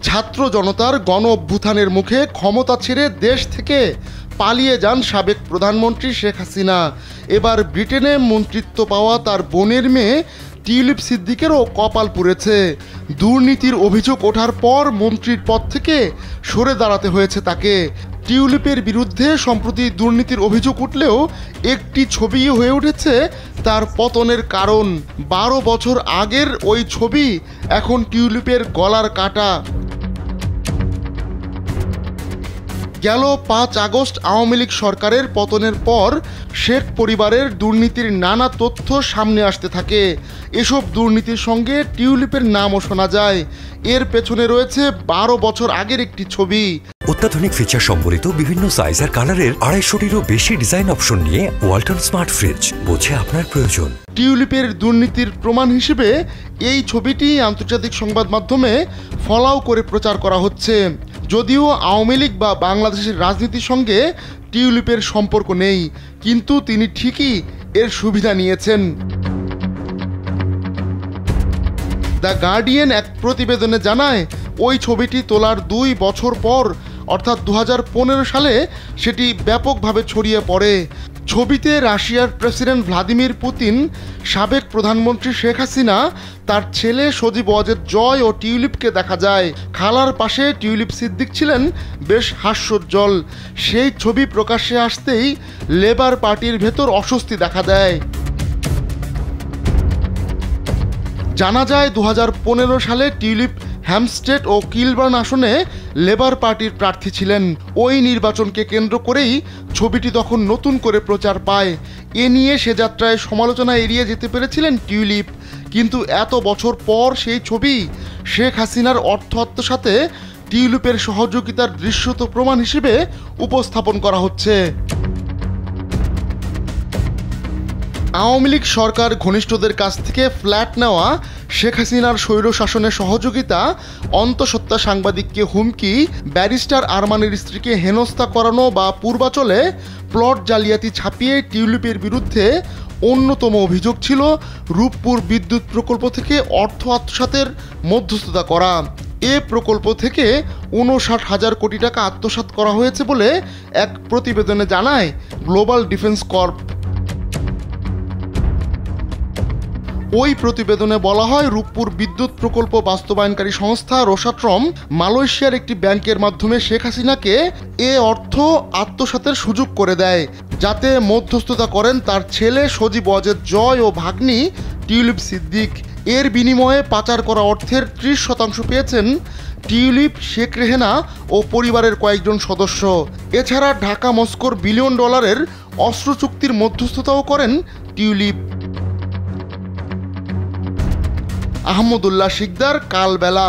ছাত্র জনতার গণ অভ্যুত্থানের মুখে ক্ষমতা ছেড়ে দেশ থেকে পালিয়ে যান সাবেক প্রধানমন্ত্রী শেখ হাসিনা। এবার ব্রিটেনে মন্ত্রিত্ব পাওয়া তার বোনের মেয়ে টিউলিপ সিদ্দিকেরও কপাল পুড়েছে। দুর্নীতির অভিযোগ ওঠার পর মন্ত্রীর পদ থেকে সরে দাঁড়াতে হয়েছে তাকে। টিউলিপের বিরুদ্ধে সম্প্রতি দুর্নীতির অভিযোগ উঠলেও একটি ছবি হয়ে উঠেছে তার পতনের কারণ। 12 বছর আগের ওই ছবি এখন টিউলিপের গলার কাটা। গেল 5 আগস্ট আওয়ামী লীগ সরকারের পতনের পর শেখ পরিবারের দুর্নীতির নানা তথ্য সামনে আসতে থাকে। এসব দুর্নীতির সঙ্গে টিউলিপের নামও শোনা যায়। এর পেছনে রয়েছে 12 বছর আগের একটি ছবি। অত্যাধুনিক ফিচার সম্বলিত বিভিন্ন সাইজ আর কালারের 250-টিরও বেশি ডিজাইন অপশন নিয়ে ওয়ালটন স্মার্ট ফ্রিজ, বোঝে আপনার প্রয়োজন। টিউলিপের দুর্নীতির প্রমাণ হিসেবে এই ছবিটি আন্তর্জাতিক সংবাদ মাধ্যমে ফলাও করে প্রচার করা হচ্ছে। যদিও আওয়ামী লীগ বা বাংলাদেশের রাজনীতির সঙ্গে টিউলিপের সম্পর্ক নেই, কিন্তু তিনি ঠিকই এর সুবিধা নিয়েছেন। দ্য গার্ডিয়ান এক প্রতিবেদনে জানায়, ওই ছবিটি তোলার 2 বছর পর অর্থাৎ 2015 সালে সেটি ব্যাপকভাবে ছড়িয়ে পড়ে। ছবিতে রাশিয়ার প্রেসিডেন্ট ভ্লাদিমির পুতিন, সাবেক প্রধানমন্ত্রী শেখ হাসিনা, তার ছেলে সজীব ওয়াজেদ জয় ও টিউলিপকে দেখা যায়। খালার পাশে টিউলিপ সিদ্দিক ছিলেন বেশ হাস্যোজ্জ্বল। সেই ছবি প্রকাশ্যে আসতেই লেবার পার্টির ভেতর অস্বস্তি দেখা দেয়। জানা যায় 2015 সালে টিউলিপ হ্যামস্টেড ও কিলবার্ন আসনে লেবার পার্টির প্রার্থী ছিলেন। ওই নির্বাচনকে কেন্দ্র করেই ছবিটি তখন নতুন করে প্রচার পায়। এ নিয়ে সে যাত্রায় সমালোচনা এড়িয়ে যেতে পেরেছিলেন টিউলিপ, কিন্তু এত বছর পর সেই ছবি শেখ হাসিনার অর্থ আত্মসাতে টিউলিপের সহযোগিতার দৃশ্যত প্রমাণ হিসেবে উপস্থাপন করা হচ্ছে। আওয়ামী লীগ সরকার ঘনিষ্ঠদের কাছ থেকে ফ্ল্যাট নেওয়া, শেখ হাসিনার স্বৈরশাসনে সহযোগিতা, অন্তঃসত্ত্বা সাংবাদিককে হুমকি, ব্যারিস্টার আরমানের স্ত্রীকে হেনস্থা করানো বা পূর্বাচলে প্লট জালিয়াতি ছাপিয়ে টিউলিপের বিরুদ্ধে অন্যতম অভিযোগ ছিল রূপপুর বিদ্যুৎ প্রকল্প থেকে অর্থ আত্মসাতের মধ্যস্থতা করা। এ প্রকল্প থেকে 59,000 কোটি টাকা আত্মসাৎ করা হয়েছে বলে এক প্রতিবেদনে জানায় গ্লোবাল ডিফেন্স কর্প। ওই প্রতিবেদনে বলা হয়, রূপপুর বিদ্যুৎ প্রকল্প বাস্তবায়নকারী সংস্থা রোসাট্রম মালয়েশিয়ার একটি ব্যাংকের মাধ্যমে শেখ হাসিনাকে এ অর্থ আত্মসাতের সুযোগ করে দেয়, যাতে মধ্যস্থতা করেন তার ছেলে সজীব ওয়াজেদ জয় ও ভাগ্নি টিউলিপ সিদ্দিক। এর বিনিময়ে পাচার করা অর্থের 30% পেয়েছেন টিউলিপ, শেখ রেহেনা ও পরিবারের কয়েকজন সদস্য। এছাড়া ঢাকা মস্কোর $1 বিলিয়ন অস্ত্র চুক্তির মধ্যস্থতাও করেন টিউলিপ। আহমদুল্লাহ শিকদার, কালবেলা।